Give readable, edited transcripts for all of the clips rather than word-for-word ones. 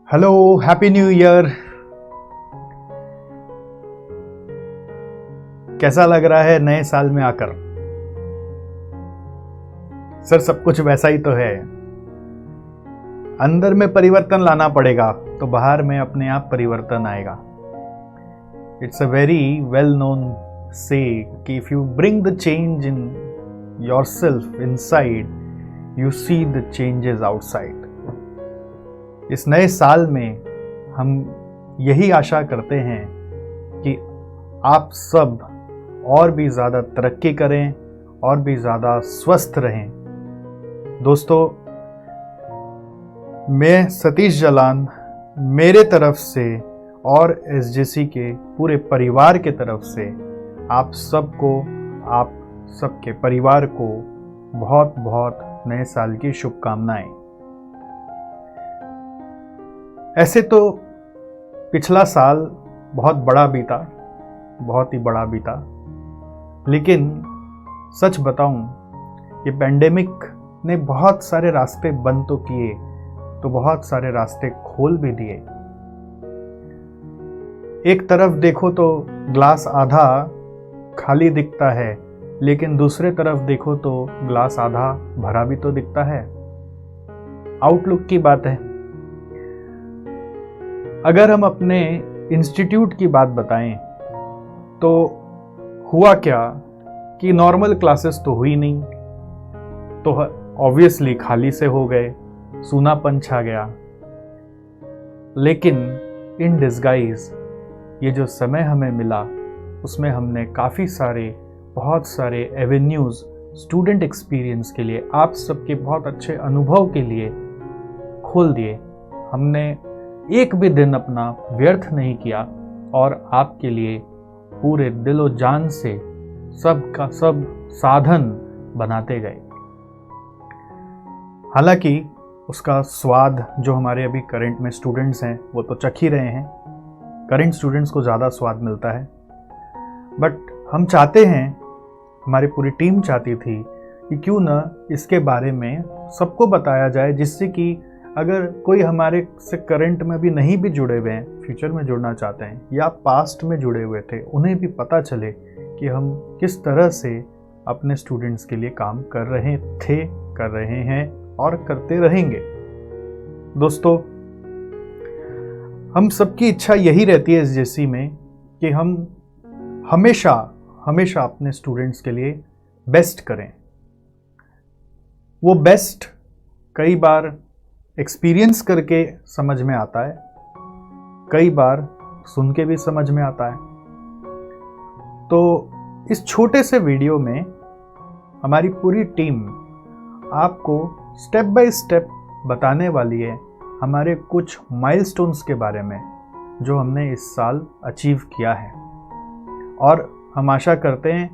Hello, happy new year. कैसा लग रहा है नए साल में आकर? सर, सब कुछ वैसा ही तो है। अंदर में परिवर्तन लाना पड़ेगा तो बाहर में अपने आप परिवर्तन आएगा। It's a very well known से कि if you bring the change in yourself inside, you see the changes outside. इस नए साल में हम यही आशा करते हैं कि आप सब और भी ज़्यादा तरक्की करें और भी ज़्यादा स्वस्थ रहें। दोस्तों, मैं सतीश जलान मेरे तरफ से और एसजेसी के पूरे परिवार के तरफ से आप सबको, आप सबके परिवार को बहुत बहुत नए साल की शुभकामनाएं। ऐसे तो पिछला साल बहुत बड़ा बीता, बहुत ही बड़ा बीता, लेकिन सच बताऊं, ये पैंडेमिक ने बहुत सारे रास्ते बंद तो किए, तो बहुत सारे रास्ते खोल भी दिए। एक तरफ देखो तो ग्लास आधा खाली दिखता है, लेकिन दूसरे तरफ देखो तो ग्लास आधा भरा भी तो दिखता है। आउटलुक की बात है। अगर हम अपने इंस्टीट्यूट की बात बताएं तो हुआ क्या कि नॉर्मल क्लासेस तो हुई नहीं, तो ऑब्वियसली खाली से हो गए, सूनापन छा गया। लेकिन इन डिस्गाइज ये जो समय हमें मिला, उसमें हमने काफ़ी सारे, बहुत सारे एवेन्यूज़ स्टूडेंट एक्सपीरियंस के लिए, आप सबके बहुत अच्छे अनुभव के लिए खोल दिए। हमने एक भी दिन अपना व्यर्थ नहीं किया और आपके लिए पूरे दिलो जान से सब का सब साधन बनाते गए। हालांकि उसका स्वाद जो हमारे अभी करंट में स्टूडेंट्स हैं वो तो चख ही रहे हैं, करंट स्टूडेंट्स को ज़्यादा स्वाद मिलता है। बट हम चाहते हैं, हमारी पूरी टीम चाहती थी कि क्यों न इसके बारे में सबको बताया जाए, जिससे कि अगर कोई हमारे से करंट में भी नहीं भी जुड़े हुए हैं, फ्यूचर में जुड़ना चाहते हैं या पास्ट में जुड़े हुए थे, उन्हें भी पता चले कि हम किस तरह से अपने स्टूडेंट्स के लिए काम कर रहे थे, कर रहे हैं और करते रहेंगे। दोस्तों, हम सबकी इच्छा यही रहती है एसजेसी में कि हम हमेशा हमेशा अपने स्टूडेंट्स के लिए बेस्ट करें। वो बेस्ट कई बार एक्सपीरियंस करके समझ में आता है, कई बार सुन के भी समझ में आता है। तो इस छोटे से वीडियो में हमारी पूरी टीम आपको स्टेप बाय स्टेप बताने वाली है हमारे कुछ माइलस्टोन्स के बारे में जो हमने इस साल अचीव किया है। और हम आशा करते हैं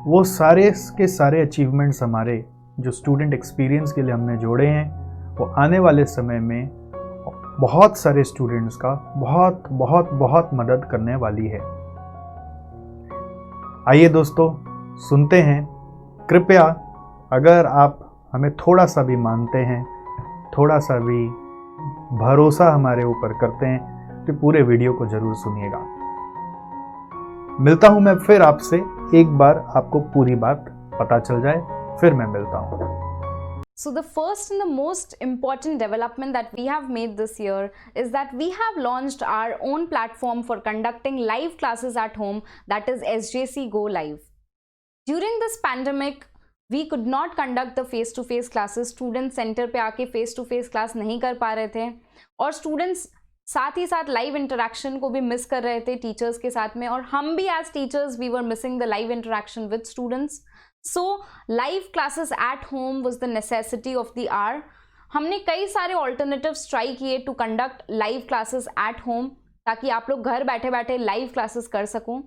वो सारे के सारे अचीवमेंट्स हमारे जो स्टूडेंट एक्सपीरियंस के लिए हमने जोड़े हैं, वो आने वाले समय में बहुत सारे स्टूडेंट्स का बहुत बहुत बहुत मदद करने वाली है। आइए दोस्तों, सुनते हैं। कृपया अगर आप हमें थोड़ा सा भी मानते हैं, थोड़ा सा भी भरोसा हमारे ऊपर करते हैं, तो पूरे वीडियो को जरूर सुनिएगा। मिलता हूं मैं फिर आपसे, एक बार आपको पूरी बात पता चल जाए, फिर मैं मिलता हूं। So the first and the most important development that we have made this year is that we have launched our own platform for conducting live classes at home, that is SJC Go Live. During this pandemic, we could not conduct the face-to-face classes. Students center पे आके face-to-face class नहीं कर पा रहे थे और students साथ ही साथ लाइव इंटरेक्शन को भी मिस कर रहे थे टीचर्स के साथ में, और हम भी as teachers we were missing the live interaction with students. So live classes at home was the necessity of the hour. हमने कई सारे ऑल्टरनेटिव्स ट्राई किए to conduct live classes at home, ताकि आप लोग घर बैठे बैठे लाइव क्लासेस कर सको।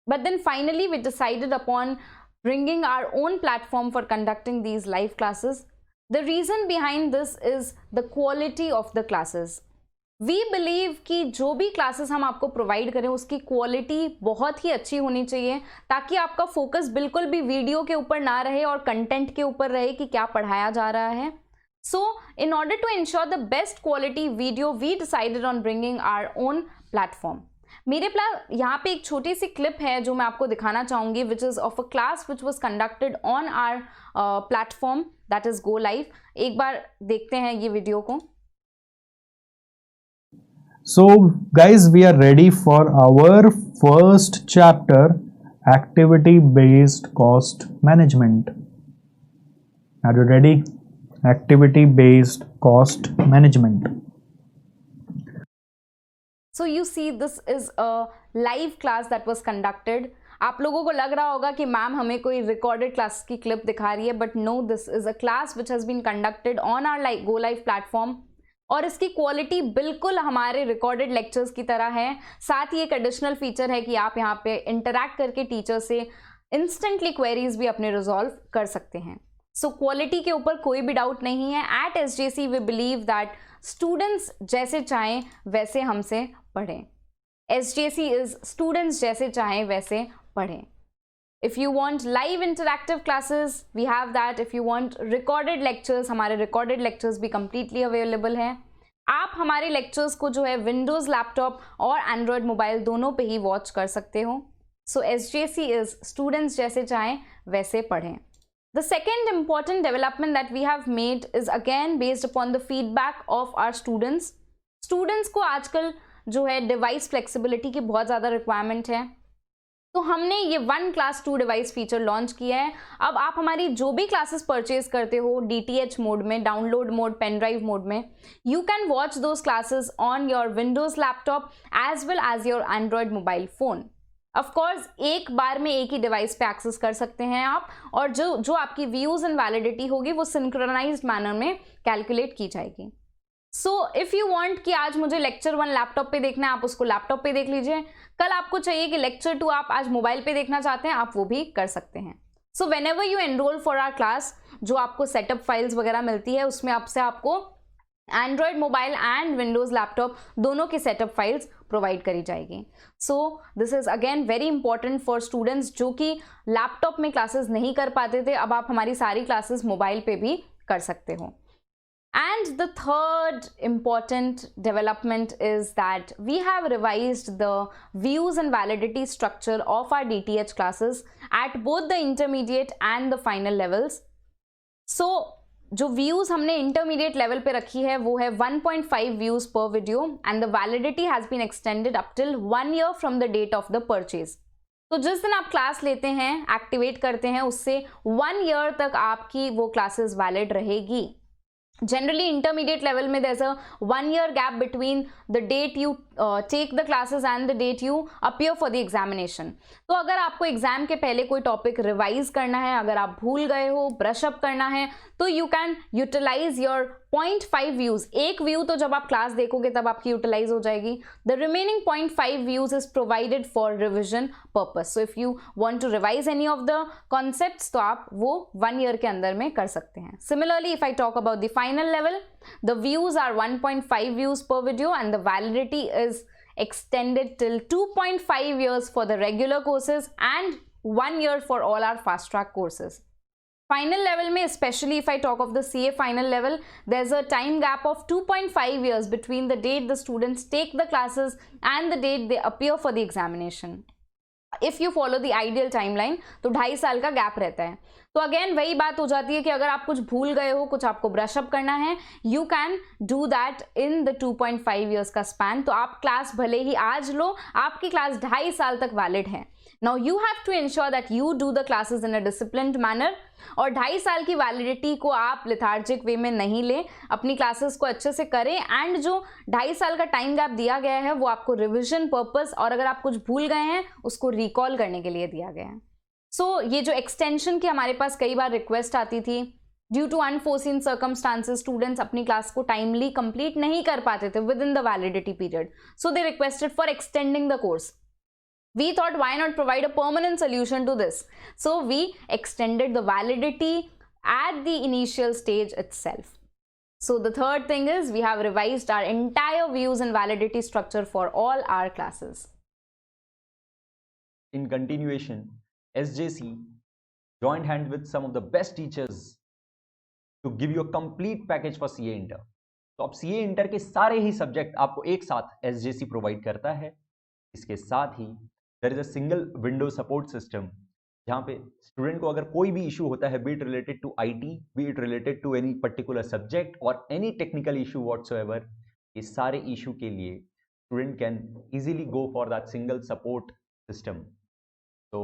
But then finally we decided upon bringing our own platform for conducting these live classes. The reason behind this is the quality of the classes. We believe कि जो भी क्लासेस हम आपको प्रोवाइड करें उसकी quality बहुत ही अच्छी होनी चाहिए, ताकि आपका फोकस बिल्कुल भी वीडियो के ऊपर ना रहे और कंटेंट के ऊपर रहे कि क्या पढ़ाया जा रहा है। So in order to ensure the best quality video, we decided on bringing our own platform. मेरे यहाँ पे एक छोटी सी क्लिप है जो मैं आपको दिखाना चाहूँगी, which is of a class which was conducted on our platform that is Go Live. एक बार देखते हैं ये वीडियो को. So guys, we are ready for our first chapter, activity based cost management. Are you ready? Activity based cost management. So you see, this is a live class that was conducted. आप लोगों को लग रहा होगा कि ma'am हमें कोई recorded class की क्लिप दिखा रही है, but no, this is a class which has been conducted on our Go Live platform. और इसकी क्वालिटी बिल्कुल हमारे रिकॉर्डेड लेक्चर्स की तरह है. साथ ही एक एडिशनल फीचर है कि आप यहाँ पे इंटरैक्ट करके टीचर से इंस्टेंटली क्वेरीज भी अपने रिजॉल्व कर सकते हैं. सो क्वालिटी के ऊपर कोई भी डाउट नहीं है. At SJC we believe that students जैसे चाहें वैसे हमसे पढ़ें. SJC इज स्टूडेंट्स जैसे चाहें वैसे पढ़ें. If you want live interactive classes, we have that. If you want recorded lectures, हमारे recorded lectures भी completely available हैं. आप हमारे lectures को जो है Windows लैपटॉप और Android मोबाइल दोनों पे ही वॉच कर सकते हो. So SJC is students जैसे चाहें वैसे पढ़ें. The second important development that we have made is again based upon the feedback of our students. Students को आजकल जो है डिवाइस फ्लेक्सिबिलिटी की बहुत ज़्यादा रिक्वायरमेंट है, तो हमने ये 1 क्लास 2 डिवाइस फीचर लॉन्च किया है. अब आप हमारी जो भी क्लासेस परचेज करते हो DTH मोड में, download mode, pen drive mode में, you can watch those classes on your Windows laptop as well as your Android mobile phone. Of course एक बार में एक ही डिवाइस पे एक्सेस कर सकते हैं आप, और जो आपकी व्यूज एंड वैलिडिटी होगी वो सिंक्रोनाइज्ड मैनर में कैलकुलेट की जाएगी. सो इफ़ यू वांट कि आज मुझे लेक्चर 1 लैपटॉप पे देखना है, आप उसको लैपटॉप पे देख लीजिए. कल आपको चाहिए कि लेक्चर 2 आप आज मोबाइल पे देखना चाहते हैं, आप वो भी कर सकते हैं. So whenever you enroll for our class, जो आपको सेटअप फाइल्स वगैरह मिलती है उसमें आपको Android mobile and Windows laptop दोनों की सेटअप फाइल्स प्रोवाइड करी जाएगी. So this is again very important for students जो कि लैपटॉप में क्लासेस नहीं कर पाते थे. अब आप हमारी सारी क्लासेस मोबाइल पे भी कर सकते हो. And the third important development is that we have revised the views and validity structure of our DTH classes at both the intermediate and the final levels. So जो views हमने intermediate level पे रखी है वो है 1.5 views per video and the validity has been extended up till 1 year from the date of the purchase. तो जिस दिन आप क्लास लेते हैं, एक्टिवेट करते हैं, उससे 1 year तक आपकी वो क्लासेस वैलिड रहेगी. Generally intermediate level में there's a 1 year gap between the date you take the classes and the date you appear for the examination. तो अगर आपको एग्जाम के पहले कोई टॉपिक रिवाइज करना है, अगर आप भूल गए हो, ब्रश अप करना है, तो you can utilize your 0.5 views. एक व्यू तो जब आप क्लास देखोगे तब आपकी यूटिलाइज हो जाएगी. The remaining 0.5 views is provided for revision purpose. So if you want to revise any of the concepts तो आप वो 1 ईयर के अंदर में कर सकते हैं. Similarly if I talk about the final level, the views are 1.5 views per video and the validity is extended till 2.5 years for the regular courses and 1 year for all our fast track courses. Final level में, especially if I talk of the CA final level, there's a time gap of 2.5 years between the date the students take the classes and the date they appear for the examination. If you follow the ideal timeline तो 2.5 साल का gap रहता है. तो again वही बात हो जाती है कि अगर आप कुछ भूल गए हो, कुछ आपको ब्रश अप करना है, you can do that in the 2.5 years का स्पैन. तो आप क्लास भले ही आज लो, आपकी क्लास 2.5 साल तक वैलिड है. Now you have to ensure that you do the classes in a disciplined manner, और 2.5 साल की वैलिडिटी को आप लिथार्जिक वे में नहीं लें, अपनी क्लासेस को अच्छे से करें. एंड जो 2.5 साल का टाइम गैप दिया गया है वो आपको रिविजन पर्पस और अगर आप कुछ भूल गए हैं उसको रिकॉल करने के लिए दिया गया है. सो ये जो एक्सटेंशन की हमारे पास कई बार रिक्वेस्ट आती थी, due to unforeseen circumstances students अपनी क्लास को टाइमली कंप्लीट नहीं कर पाते थे within the validity period, so they requested for extending the course. We thought, why not provide a permanent solution to this? So we extended the validity at the initial stage itself. So the third thing is we have revised our entire views and validity structure for all our classes. In continuation, SJC joined hand with some of the best teachers to give you a complete package for CA Inter. तो अब CA Inter के सारे ही subject आपको एक साथ SJC provide करता है। इसके साथ ही there is a single window support system, जहाँ पे स्टूडेंट को अगर कोई भी इशू होता है, be it related to IT, be it related to any particular subject और एनी टेक्निकल इशू व्हाटसोएवर, ये सारे इशू के लिए student can easily go for that single support system. तो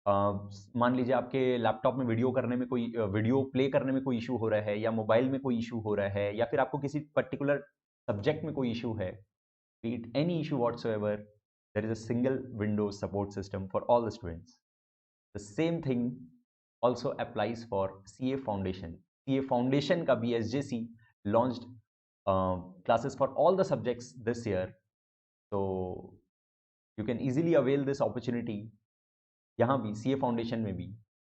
मान लीजिए आपके लैपटॉप में वीडियो प्ले करने में कोई इशू हो रहा है, या मोबाइल में कोई इशू हो रहा है, या फिर आपको किसी पर्टिकुलर सब्जेक्ट में कोई इशू है, be it any issue whatsoever, there is a single Windows support system for all the students. The same thing also applies for CA Foundation. CA Foundation का भी SJC launched classes for all the subjects this year, so you can easily avail this opportunity. यहाँ भी CA Foundation में भी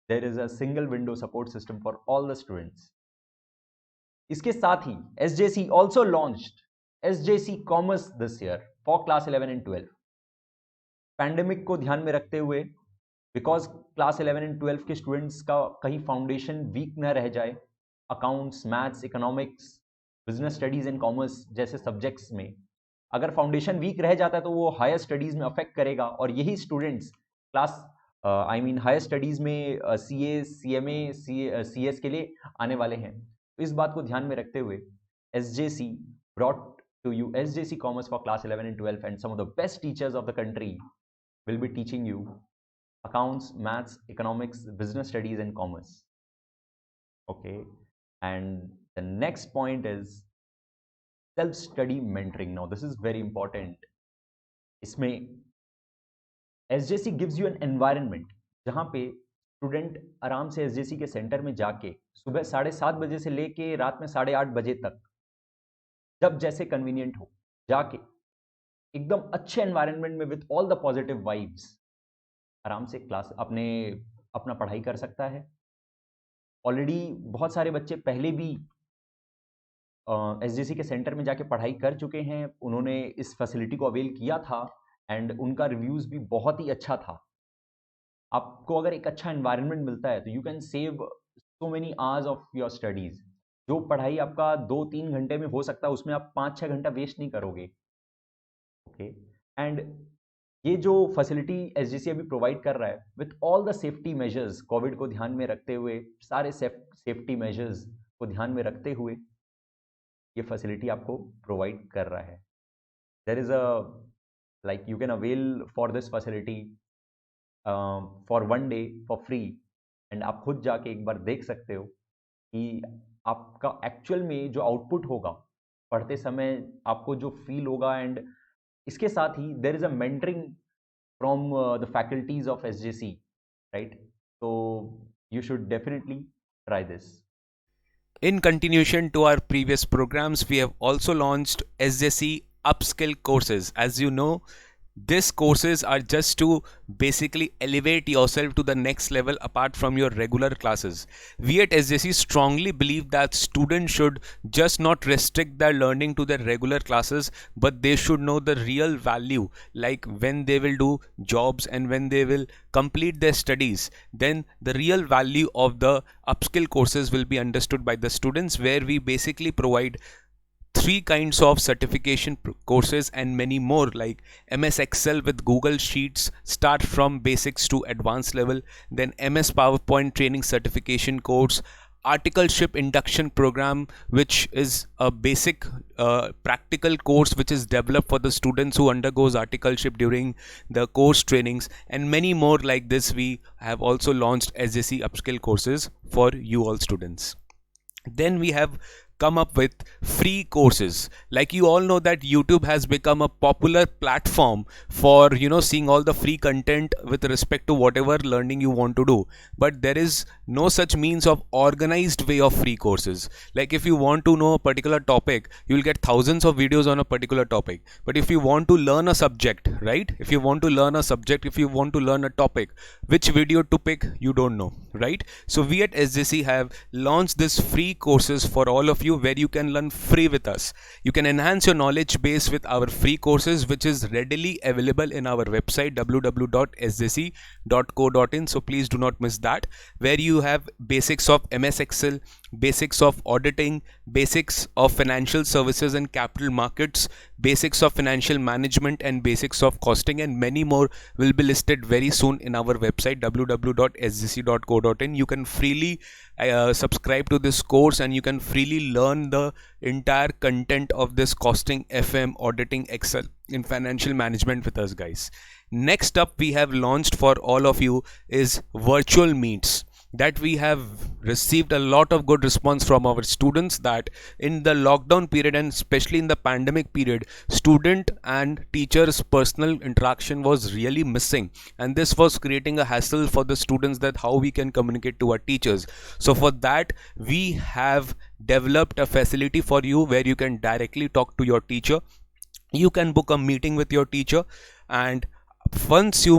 there is a single window support system for all the students. इसके साथ ही SJC also launched SJC Commerce this year for class 11 and 12. Pandemic को ध्यान में रखते हुए, बिकॉज क्लास 11 एंड 12 के स्टूडेंट्स का कहीं फाउंडेशन वीक न रह जाए, accounts, maths, economics, business studies and commerce जैसे सब्जेक्ट्स में अगर फाउंडेशन वीक रह जाता है तो वो हायर स्टडीज़ में अफेक्ट करेगा, और यही स्टूडेंट्स क्लास हायर स्टडीज़ में CA, CMA, CS के लिए आने वाले हैं। तो इस बात को ध्यान में रखते हुए SJC brought to you SJC Commerce for class 11 and 12, and some of the best teachers of the country will be teaching you accounts, maths, economics, business studies and commerce. Okay, and the next point is self-study mentoring. Now this is very important. इसमें SJC gives you an environment जहाँ पे student आराम से SJC के centre में जाके सुबह 7:30 बजे से लेके रात में 8:30 बजे तक जब जैसे कन्वीनियंट हो जाके एकदम अच्छे एनवायरनमेंट में with all the positive vibes आराम से क्लास अपना पढ़ाई कर सकता है। ऑलरेडी बहुत सारे बच्चे पहले भी SJC के सेंटर में जाके पढ़ाई कर चुके हैं, उन्होंने इस फैसिलिटी को अवेल किया था एंड उनका रिव्यूज़ भी बहुत ही अच्छा था। आपको अगर एक अच्छा एनवायरनमेंट मिलता है तो you can save so many hours of your studies. जो पढ़ाई आपका 2-3 घंटे में हो सकता है उसमें आप 5-6 घंटा वेस्ट नहीं करोगे। ओके, एंड ये जो फैसिलिटी SJC अभी प्रोवाइड कर रहा है with all the safety measures, Covid को ध्यान में रखते हुए, सारे सेफ्टी मेजर्स को ध्यान में रखते हुए ये फैसिलिटी आपको प्रोवाइड कर रहा है। There is like you can avail for this facility for 1 day for free, and आप खुद जाके एक बार देख सकते हो कि आपका एक्चुअल में जो आउटपुट होगा पढ़ते समय आपको जो फील होगा। एंड इसके साथ ही there is a mentoring from the faculties of SJC, right? तो you should definitely try this. In continuation to our previous programs, we have also launched SJC upskill courses. As you know, these courses are just to basically elevate yourself to the next level apart from your regular classes. We at SJC strongly believe that students should just not restrict their learning to their regular classes, but they should know the real value, like when they will do jobs and when they will complete their studies, then the real value of the upskill courses will be understood by the students, where we basically provide 3 kinds of certification courses and many more, like MS Excel with Google Sheets, start from basics to advanced level, then MS PowerPoint training certification course, articleship induction program, which is a basic practical course which is developed for the students who undergoes articleship during the course trainings, and many more like this. We have also launched SJC upskill courses for you all students. Then we have come up with free courses. Like you all know that YouTube has become a popular platform for seeing all the free content with respect to whatever learning you want to do, but there is no such means of organized way of free courses. Like if you want to know a particular topic, you will get thousands of videos on a particular topic, but if you want to learn a subject, right, if you want to learn a subject, if you want to learn a topic, which video to pick, you don't know, right? So we at SJC have launched this free courses for all of you, where you can learn free with us. You can enhance your knowledge base with our free courses, which is readily available in our website www.sjc.co.in. So please do not miss that, where you have basics of MS Excel, basics of auditing, basics of financial services and capital markets, basics of financial management, and basics of costing, and many more will be listed very soon in our website www.sgc.co.in. You can freely subscribe to this course, and you can freely learn the entire content of this costing, FM, auditing, Excel, in financial management with us, guys. Next up, we have launched for all of you is virtual meets, that we have received a lot of good response from our students, that in the lockdown period and especially in the pandemic period, student and teachers personal interaction was really missing, and this was creating a hassle for the students that how we can communicate to our teachers. So for that, we have developed a facility for you where you can directly talk to your teacher. You can book a meeting with your teacher, and once you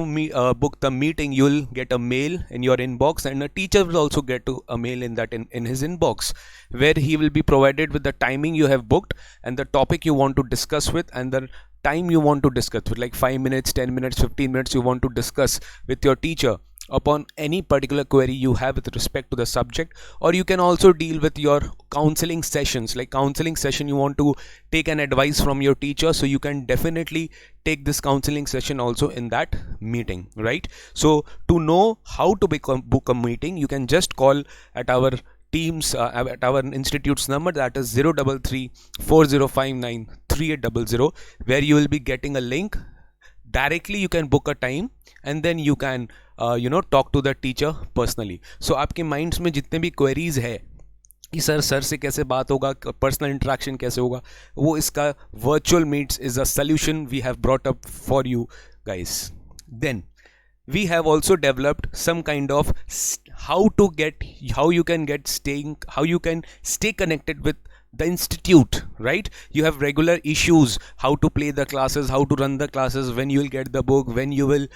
book the meeting, you'll get a mail in your inbox, and a teacher will also get a mail in his inbox, where he will be provided with the timing you have booked and the topic you want to discuss with, and the time you want to discuss with, like 5 minutes, 10 minutes, 15 minutes you want to discuss with your teacher upon any particular query you have with respect to the subject. Or you can also deal with your counseling sessions, like counseling session you want to take an advice from your teacher, so you can definitely take this counseling session also in that meeting, right? So to know how to book a meeting, you can just call at our teams at our institute's number, that is 033 4059 3800, where you will be getting a link. Directly you can book a time, and then you can talk to the teacher personally. So आपके minds में जितने भी queries है कि sir से कैसे बात होगा, पर्सनल इंटरेक्शन कैसे होगा, वो इसका virtual meets is a solution we have brought up for you guys. Then we have also developed some kind of how you can stay connected with the institute, right? You have regular issues, how to play the classes, how to run the classes, when you will get the book, when you will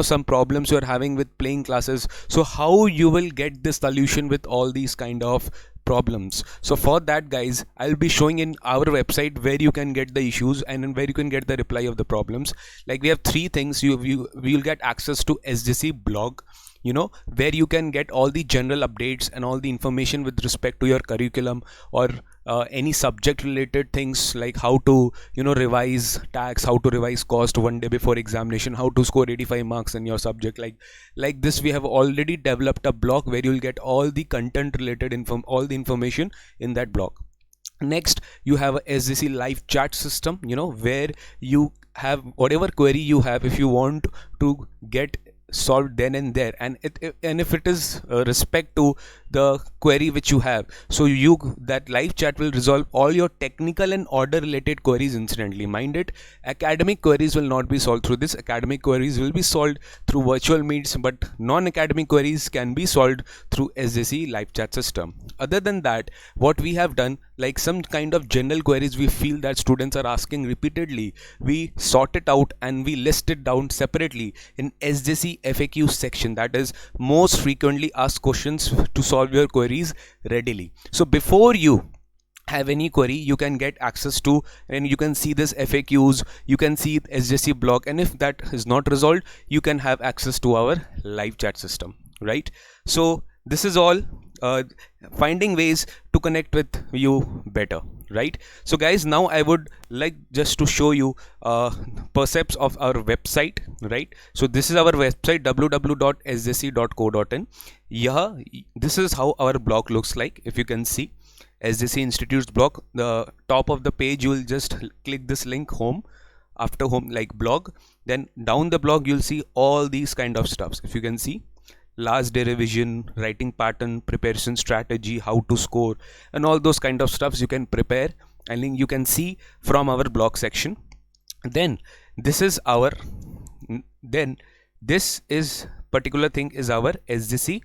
some problems you are having with playing classes. So how you will get this solution with all these kind of problems. So for that, guys, I'll be showing in our website where you can get the issues and where you can get the reply of the problems. Like we have 3 things. You'll get access to SJC blog, where you can get all the general updates and all the information with respect to your curriculum or any subject related things, like how to revise tax, how to revise cost one day before examination, how to score 85 marks in your subject. Like this, we have already developed a blog where you'll get all the content related all the information in that blog. Next, you have a SJC live chat system, where you have whatever query you have, if you want to get solved then and there, and if it is respect to the query which you have, so that live chat will resolve all your technical and order related queries instantly. Mind it, academic queries will not be solved through this. Academic queries will be solved through virtual meets, but non-academic queries can be solved through SJC live chat system. Other than that, what we have done, like some kind of general queries we feel that students are asking repeatedly, we sort it out and we list it down separately in SJC FAQ section, that is most frequently asked questions, to solve your queries readily. So before you have any query, you can get access to, and you can see this FAQs, you can see SJC blog, and if that is not resolved, you can have access to our live chat system, right? So this is all finding ways to connect with you better, right? So guys, now I would like just to show you percepts of our website, right? So this is our website, www.sjc.co.in. This is how our blog looks like. If you can see SJC Institute's blog, the top of the page, you will just click this link, home, after home, like blog, then down the blog you'll see all these kind of stuffs. If you can see, last day revision, writing pattern, preparation strategy, how to score, and all those kind of stuffs you can prepare, and you can see from our blog section. Then this particular thing is our SJC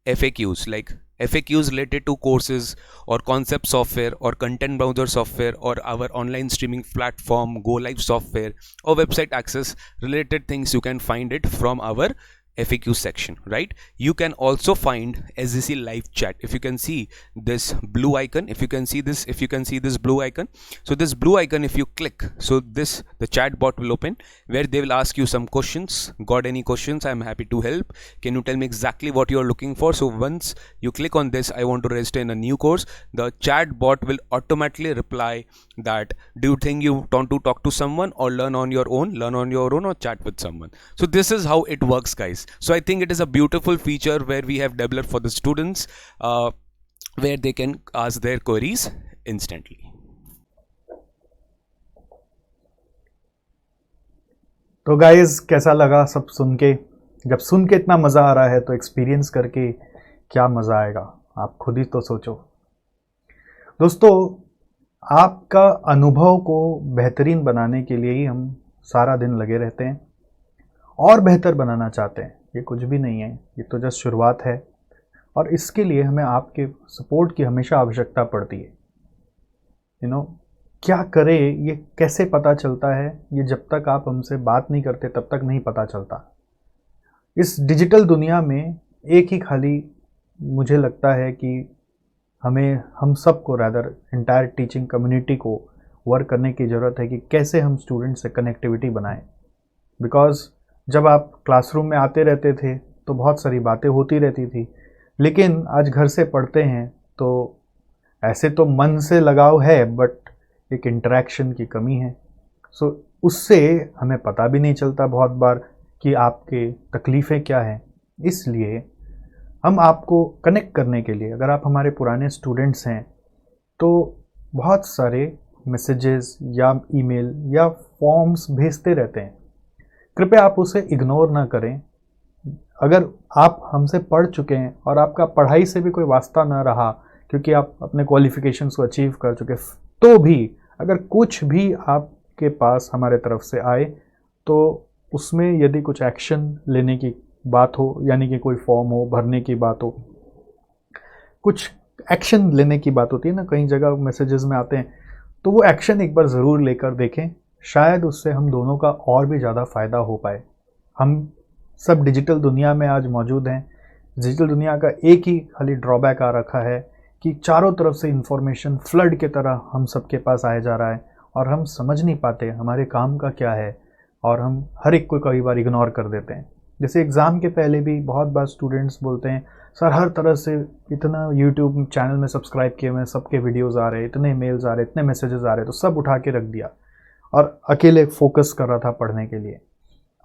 FAQs, like FAQs related to courses or concept software or content browser software or our online streaming platform, Go Live software, or website access related things. You can find it from our FAQ section, right? You can also find SJC live chat. If you can see this blue icon, if you can see this blue icon, so this blue icon, if you click, so the chat bot will open where they will ask you some questions. Got any questions? I'm happy to help. Can you tell me exactly what you're looking for? So once you click on this, I want to register in a new course, the chat bot will automatically reply that, do you think you want to talk to someone or learn on your own or chat with someone? So this is how it works, guys. So I think it is a beautiful feature where we have developed for the students, where they can ask their queries instantly. तो guys कैसा लगा सब सुन के? जब सुन के इतना मज़ा आ रहा है तो एक्सपीरियंस करके क्या मज़ा आएगा, आप खुद ही तो सोचो। दोस्तों, आपका अनुभव को बेहतरीन बनाने के लिए ही हम सारा दिन लगे रहते हैं और बेहतर बनाना चाहते हैं। ये कुछ भी नहीं है, ये तो जस्ट शुरुआत है और इसके लिए हमें आपके सपोर्ट की हमेशा आवश्यकता पड़ती है। क्या करें, ये कैसे पता चलता है? ये जब तक आप हमसे बात नहीं करते तब तक नहीं पता चलता। इस डिजिटल दुनिया में एक ही खाली मुझे लगता है कि हम सबको रादर एंटायर टीचिंग कम्युनिटी को वर्क करने की ज़रूरत है कि कैसे हम स्टूडेंट से कनेक्टिविटी बनाएं। बिकॉज़ जब आप क्लासरूम में आते रहते थे तो बहुत सारी बातें होती रहती थी, लेकिन आज घर से पढ़ते हैं तो ऐसे तो मन से लगाव है बट एक इंटरेक्शन की कमी है। सो उससे हमें पता भी नहीं चलता बहुत बार कि आपके तकलीफ़ें क्या हैं। इसलिए हम आपको कनेक्ट करने के लिए, अगर आप हमारे पुराने स्टूडेंट्स हैं तो बहुत सारे मैसेजेस या ईमेल या फॉर्म्स भेजते रहते हैं। कृपया आप उसे इग्नोर ना करें। अगर आप हमसे पढ़ चुके हैं और आपका पढ़ाई से भी कोई वास्ता ना रहा क्योंकि आप अपने क्वालिफिकेशंस को अचीव कर चुके, तो भी अगर कुछ भी आपके पास हमारे तरफ से आए तो उसमें यदि कुछ एक्शन लेने की बात हो, यानी कि कोई फॉर्म हो भरने की बात हो, कुछ एक्शन लेने की बात होती है ना, कई जगह मैसेजेस में आते हैं, तो वो एक्शन एक बार ज़रूर लेकर देखें। शायद उससे हम दोनों का और भी ज़्यादा फ़ायदा हो पाए। हम सब डिजिटल दुनिया में आज मौजूद हैं। डिजिटल दुनिया का एक ही खाली ड्रॉबैक आ रखा है कि चारों तरफ से इंफॉर्मेशन फ्लड के तरह हम सबके पास आया जा रहा है और हम समझ नहीं पाते हमारे काम का क्या है और हम हर एक को कई बार इग्नोर कर देते हैं। जैसे एग्ज़ाम के पहले भी बहुत बार स्टूडेंट्स बोलते हैं, सर हर तरह से इतना यूट्यूब चैनल में सब्सक्राइब किए हुए हैं, सबके वीडियोज़ आ रहे हैं, इतने मेल्स आ रहे हैं, इतने मैसेजेस आ रहे हैं, तो सब उठा के रख दिया और अकेले फोकस कर रहा था पढ़ने के लिए।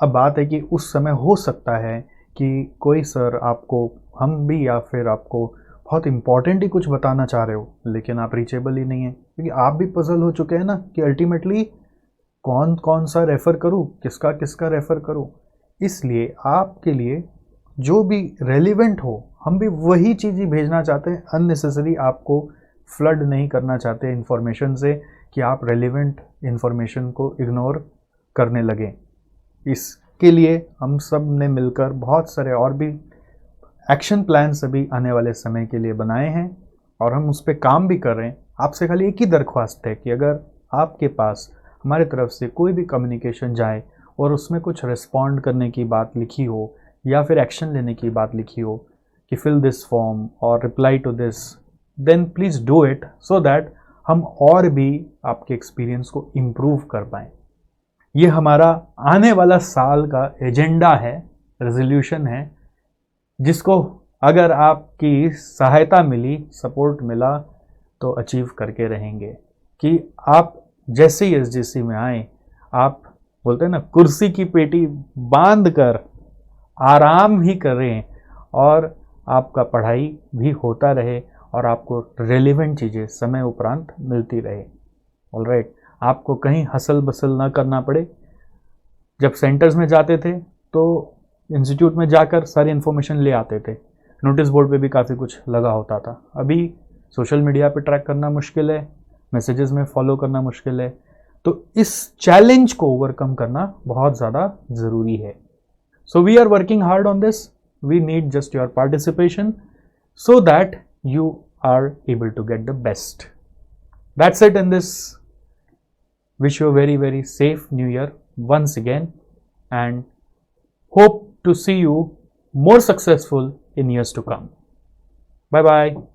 अब बात है कि उस समय हो सकता है कि कोई सर आपको, हम भी या फिर आपको बहुत इंपॉर्टेंट ही कुछ बताना चाह रहे हो, लेकिन आप रीचेबल ही नहीं है क्योंकि आप भी पजल हो चुके हैं ना कि अल्टीमेटली कौन कौन सा रेफ़र करूँ, किसका किसका रेफ़र करूँ। इसलिए आपके लिए जो भी रेलिवेंट हो, हम भी वही चीज़ ही भेजना चाहते हैं। अननेसेसरी आपको फ्लड नहीं करना चाहते इन्फॉर्मेशन से कि आप रेलिवेंट इन्फॉर्मेशन को इग्नोर करने लगें। इसके लिए हम सब ने मिलकर बहुत सारे और भी एक्शन प्लान सभी आने वाले समय के लिए बनाए हैं और हम उस पर काम भी कर रहे हैं। आपसे खाली एक ही दरख्वास्त है कि अगर आपके पास हमारे तरफ से कोई भी कम्युनिकेशन जाए और उसमें कुछ रिस्पॉन्ड करने की बात लिखी हो या फिर एक्शन लेने की बात लिखी हो कि फिल दिस फॉर्म और reply to this, then please do it so that हम और भी आपके एक्सपीरियंस को इम्प्रूव कर पाएँ। ये हमारा आने वाला साल का एजेंडा है, रेजोल्यूशन है, जिसको अगर आपकी सहायता मिली, सपोर्ट मिला तो अचीव करके रहेंगे कि आप जैसे ही एसजेसी में आए, आप बोलते हैं ना, कुर्सी की पेटी बांध कर आराम ही करें और आपका पढ़ाई भी होता रहे और आपको रेलेवेंट चीज़ें समय उपरांत मिलती रहे। ऑलराइट, आपको कहीं हसल बसल ना करना पड़े। जब सेंटर्स में जाते थे तो इंस्टीट्यूट में जाकर सारी इन्फॉर्मेशन ले आते थे, नोटिस बोर्ड पे भी काफ़ी कुछ लगा होता था। अभी सोशल मीडिया पे ट्रैक करना मुश्किल है, मैसेजेस में फॉलो करना मुश्किल है, तो इस चैलेंज को ओवरकम करना बहुत ज़्यादा ज़रूरी है। So we are working hard on this, we need just your participation so that you are able to get the best. That's it in this. Wish you a very, very safe new year once again and hope to see you more successful in years to come. Bye bye.